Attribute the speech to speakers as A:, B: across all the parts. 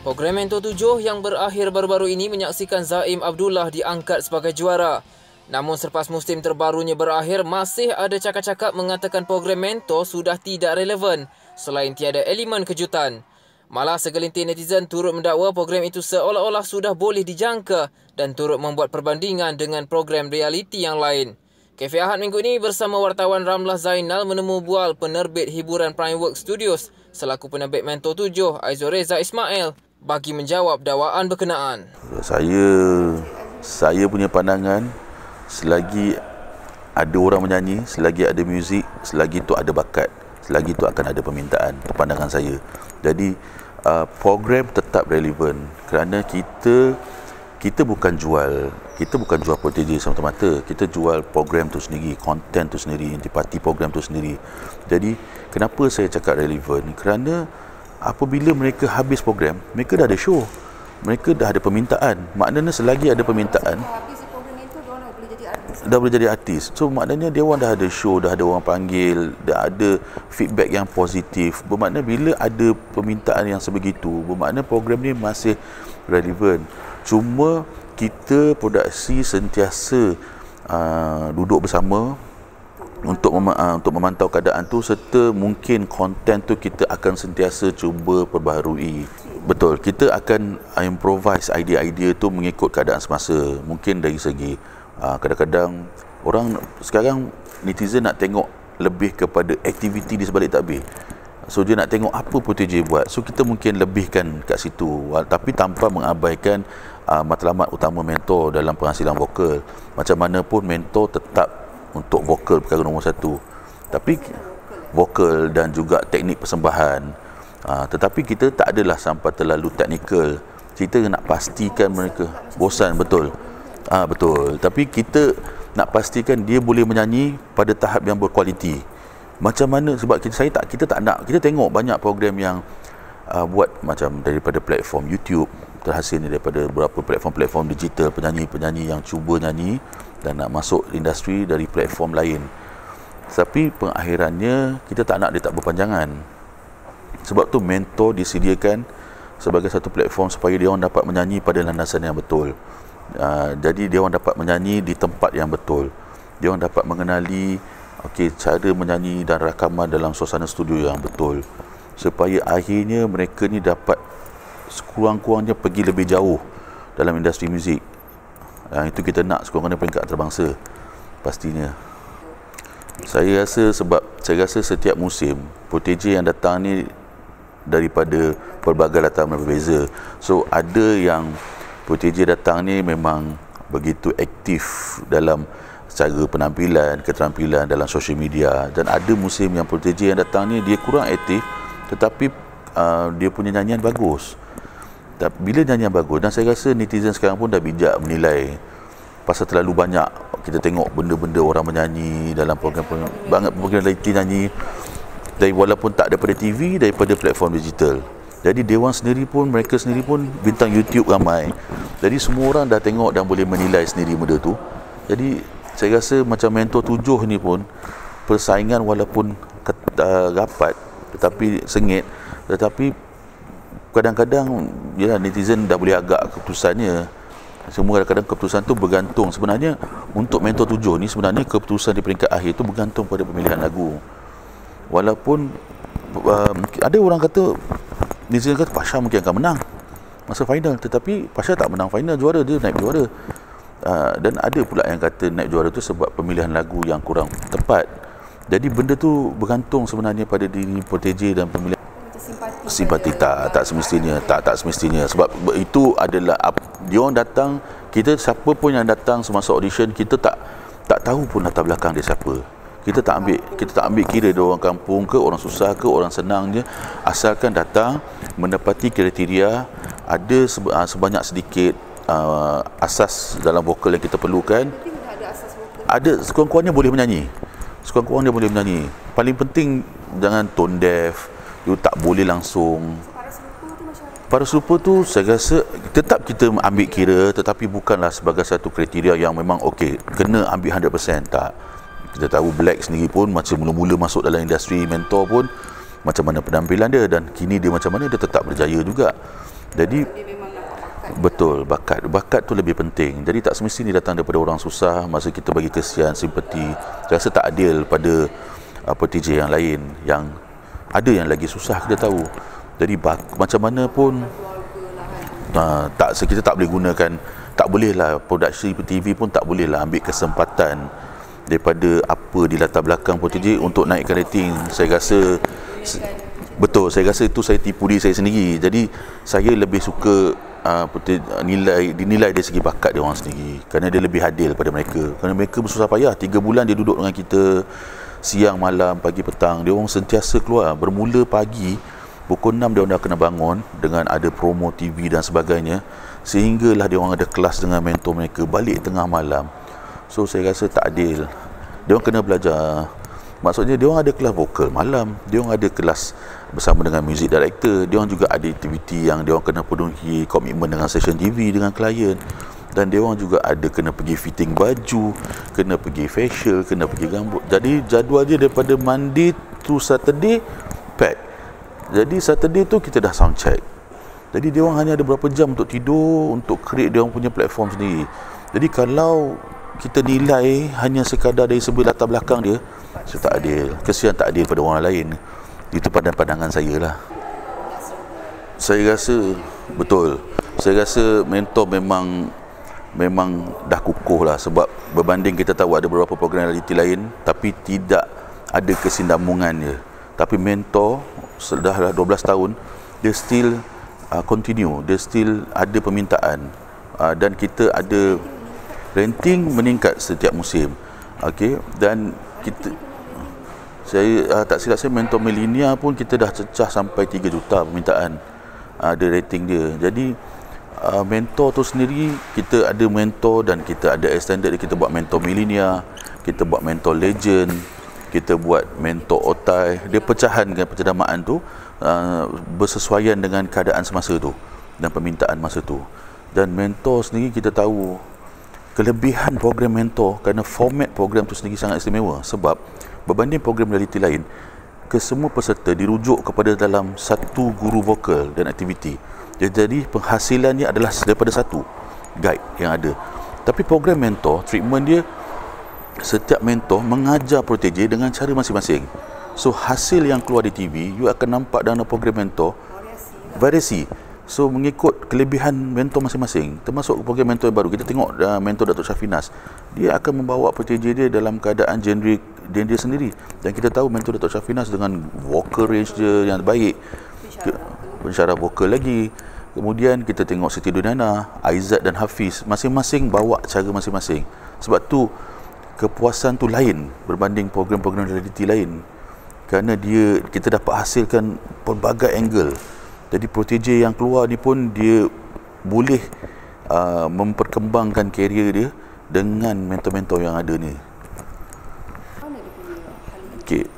A: Program Mentor 7 yang berakhir baru-baru ini menyaksikan Zaim Abdullah diangkat sebagai juara. Namun selepas musim terbarunya berakhir, masih ada cakap-cakap mengatakan program Mentor sudah tidak relevan selain tiada elemen kejutan. Malah segelintir netizen turut mendakwa program itu seolah-olah sudah boleh dijangka dan turut membuat perbandingan dengan program realiti yang lain. Cafe Ahad minggu ini bersama wartawan Ramlah Zainal menemu bual penerbit hiburan Primeworks Studios selaku penerbit Mentor 7 Aizul Reza Ismail bagi menjawab dakwaan berkenaan.
B: Saya punya pandangan, selagi ada orang menyanyi, selagi ada muzik, selagi itu ada bakat, selagi itu akan ada permintaan. Itu pandangan saya. Jadi program tetap relevan kerana kita bukan jual protege semata-mata. Kita jual program tu sendiri, konten tu sendiri, intipati program tu sendiri. Jadi kenapa saya cakap relevan? Kerana apabila mereka habis program, mereka dah ada show, mereka dah ada permintaan. Maknanya selagi ada permintaan, dah boleh jadi artis. So maknanya dia orang dah ada show, dah ada orang panggil, dah ada feedback yang positif. Bermakna bila ada permintaan yang sebegitu, bermakna program ni masih relevan. Cuma kita produksi sentiasa duduk bersama untuk memantau keadaan tu, serta mungkin konten tu kita akan sentiasa cuba perbaharui. Betul, kita akan improvise idea-idea tu mengikut keadaan semasa. Mungkin dari segi kadang-kadang orang sekarang netizen nak tengok lebih kepada aktiviti di sebalik takbir. So dia nak tengok apa protege buat. So kita mungkin lebihkan kat situ, tapi tanpa mengabaikan matlamat utama mentor dalam penghasilan vokal. Macam mana pun mentor tetap untuk vokal perkara nombor satu, tapi vokal dan juga teknik persembahan. Tetapi kita tak adalah sampai terlalu teknikal. Kita nak pastikan mereka bosan, betul. Betul. Tapi kita nak pastikan dia boleh menyanyi pada tahap yang berkualiti. Macam mana, sebab kita tak nak, kita tengok banyak program yang buat macam daripada platform YouTube, terhasil daripada beberapa platform digital, penyanyi-penyanyi yang cuba nyanyi dan nak masuk industri dari platform lain. Tapi pengakhirannya kita tak nak dia tak berpanjangan. Sebab tu mentor disediakan sebagai satu platform supaya dia orang dapat menyanyi pada landasan yang betul. Jadi dia orang dapat menyanyi di tempat yang betul. Dia orang dapat mengenali cara menyanyi dan rakaman dalam suasana studio yang betul, supaya akhirnya mereka ni dapat sekurang-kurangnya pergi lebih jauh dalam industri muzik. Itu kita nak sekurang-kurangnya peringkat antarabangsa pastinya. Saya rasa setiap musim protege yang datang ni daripada pelbagai latar belakang berbeza. So ada yang protege datang ni memang begitu aktif dalam cara penampilan, keterampilan dalam social media, dan ada musim yang protege yang datang ni dia kurang aktif tetapi dia punya nyanyian bagus. Bila nyanyian bagus, dan saya rasa netizen sekarang pun dah bijak menilai, pasal terlalu banyak kita tengok benda-benda orang menyanyi dalam program reality nyanyi, dari walaupun tak daripada TV, daripada platform digital. Jadi mereka sendiri pun bintang YouTube ramai. Jadi semua orang dah tengok dan boleh menilai sendiri benda tu. Jadi saya rasa macam Mentor 7 ni pun persaingan walaupun rapat tetapi sengit, tetapi kadang-kadang netizen dah boleh agak keputusannya. Semua kadang-kadang keputusan tu bergantung. Sebenarnya untuk Mentor 7 ni, sebenarnya keputusan di peringkat akhir tu bergantung pada pemilihan lagu. Walaupun ada orang kata, netizen kata Pasha mungkin akan menang masa final, tetapi Pasha tak menang final, juara, dia naik juara. Dan ada pula yang kata naik juara tu sebab pemilihan lagu yang kurang tepat. Jadi benda tu bergantung sebenarnya pada diri protege dan pemilihan simpati. Tak semestinya sebab itu adalah dia orang datang, kita siapa pun yang datang semasa audition, kita tak tahu pun latar belakang dia siapa. Kita tak ambil kira dia orang kampung ke, orang susah ke, orang senang je, asalkan datang mendapati kriteria, ada sebanyak sedikit asas dalam vokal yang kita perlukan. Ada sekurang-kurangnya boleh menyanyi. Paling penting jangan tone deaf. You tak boleh langsung. Para serupa tu saya rasa tetap kita ambil kira, tetapi bukanlah sebagai satu kriteria yang memang kena ambil 100%. Tak. Kita tahu Black sendiri pun macam mula-mula masuk dalam industri mentor pun macam mana penampilan dia, dan kini dia macam mana, dia tetap berjaya juga. Jadi
C: Dia memang nampak bakat.
B: betul, bakat tu lebih penting. Jadi tak semestinya datang daripada orang susah masa kita bagi kesian, simpati. Saya rasa tak adil pada PTJ yang lain yang ada yang lagi susah, kita tahu. Jadi macam mana pun kita tak boleh gunakan, tak boleh lah produksi TV pun tak boleh lah ambil kesempatan daripada apa di latar belakang PTJ untuk naikkan rating. Saya rasa betul, saya rasa itu saya tipu diri saya sendiri. Jadi saya lebih suka dinilai dari segi bakat dia orang sendiri, kerana dia lebih adil pada mereka. Kerana mereka bersusah payah 3 bulan dia duduk dengan kita, siang malam pagi petang, dia orang sentiasa keluar. Bermula pagi pukul 6 dia orang dah kena bangun dengan ada promo TV dan sebagainya, sehinggalah dia orang ada kelas dengan mentor mereka balik tengah malam. So saya rasa tak adil. Dia orang kena belajar. Maksudnya dia orang ada kelas vokal malam, dia orang ada kelas bersama dengan music director, dia orang juga ada aktiviti yang dia orang kena penuhi komitmen dengan session TV dengan klien, dan dia orang juga ada kena pergi fitting baju, kena pergi facial, kena pergi rambut. Jadi jadual dia daripada Monday to Saturday pack. Jadi Saturday tu kita dah sound check. Jadi dia orang hanya ada berapa jam untuk tidur, untuk create dia orang punya platform sendiri. Jadi kalau kita nilai hanya sekadar dari sebelah latar belakang dia, tak adil. Kesian tak adil pada orang lain. Itu pandangan saya lah. Saya rasa betul. Saya rasa mentor memang dah kukuh lah, sebab berbanding kita tahu ada beberapa program reality lain tapi tidak ada kesinambungannya. Tapi mentor sudah 12 tahun dia still continue, dia still ada permintaan, dan kita ada renting meningkat setiap musim. Okey, dan kita tak silap saya mentor milenial pun kita dah cecah sampai 3 juta permintaan ada rating dia. Jadi mentor tu sendiri, kita ada mentor dan kita ada extended, kita buat mentor milenial, kita buat mentor legend, kita buat mentor otai. Dia pecahan dengan pencedamaan tu bersesuaian dengan keadaan semasa tu dan permintaan masa tu. Dan mentor sendiri kita tahu kelebihan program mentor, kerana format program tu sendiri sangat istimewa. Sebab berbanding program reality lain, kesemua peserta dirujuk kepada dalam satu guru vokal dan aktiviti. Jadi penghasilannya adalah daripada satu guide yang ada. Tapi program mentor, treatment dia, setiap mentor mengajar PTJ dengan cara masing-masing. So hasil yang keluar di TV, you akan nampak dalam program mentor variasi. So mengikut kelebihan mentor masing-masing. Termasuk program mentor yang baru, kita tengok mentor Datuk Syafinas, dia akan membawa PTJ dia dalam keadaan genre dia sendiri. Dan kita tahu mentor Datuk Syafinas dengan vocal range dia yang baik, pensyarah vokal lagi. Kemudian kita tengok Siti Duniana, Aizat dan Hafiz, masing-masing bawa cara masing-masing. Sebab tu kepuasan tu lain berbanding program-program reality lain, kerana kita dapat hasilkan pelbagai angle. Jadi PTJ yang keluar ni pun dia boleh memperkembangkan karier dia dengan mentor-mentor yang ada ni. Okey,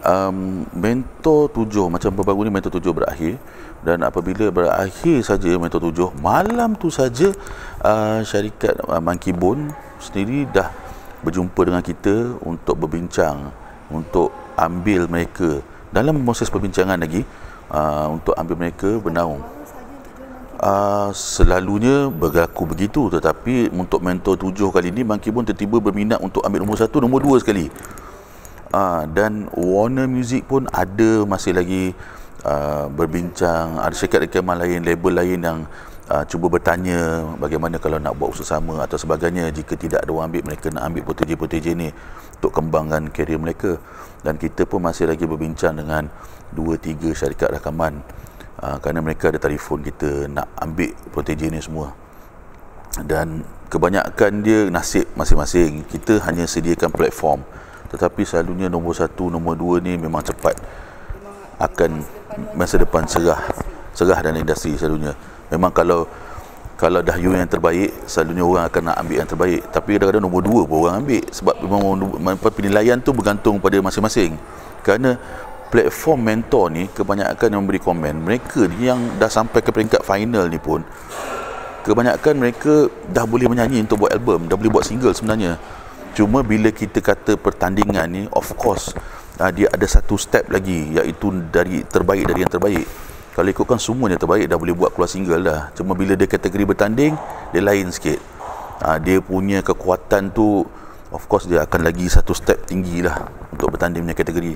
B: mentor 7 macam baru ni, mentor 7 berakhir, dan apabila berakhir saja mentor 7, malam tu saja syarikat Monkey Bone sendiri dah berjumpa dengan kita untuk berbincang, untuk ambil mereka dalam proses perbincangan lagi, untuk ambil mereka bernaung. Selalunya berlaku begitu, tetapi untuk mentor 7 kali ni Monkey Bone tiba-tiba berminat untuk ambil nombor 1, nombor 2 sekali. Dan Warner Music pun ada masih lagi berbincang, ada syarikat rekaman lain, label lain yang cuba bertanya bagaimana kalau nak buat usaha sama atau sebagainya. Jika tidak ada orang ambil, mereka nak ambil PTJ ni untuk kembangkan karier mereka. Dan kita pun masih lagi berbincang dengan 2-3 syarikat rakaman, kerana mereka ada telefon kita nak ambil PTJ ni semua. Dan kebanyakan dia nasib masing-masing. Kita hanya sediakan platform, tetapi selalunya nombor 1, nombor 2 ni memang cepat akan masa depan cerah dalam industri. Selalunya memang kalau dah you yang terbaik, selalunya orang akan nak ambil yang terbaik. Tapi kadang-kadang nombor 2 pun orang ambil, sebab memang penilaian tu bergantung pada masing-masing. Kerana platform mentor ni kebanyakan yang memberi komen, mereka ni yang dah sampai ke peringkat final ni pun kebanyakan mereka dah boleh menyanyi untuk buat album, dah boleh buat single sebenarnya. Cuma bila kita kata pertandingan ni, of course dia ada satu step lagi, iaitu dari terbaik dari yang terbaik. Kalau ikutkan semuanya terbaik, dah boleh buat keluar single dah. Cuma bila dia kategori bertanding, dia lain sikit. Dia punya kekuatan tu, of course dia akan lagi satu step tinggi lah untuk bertanding punya kategori.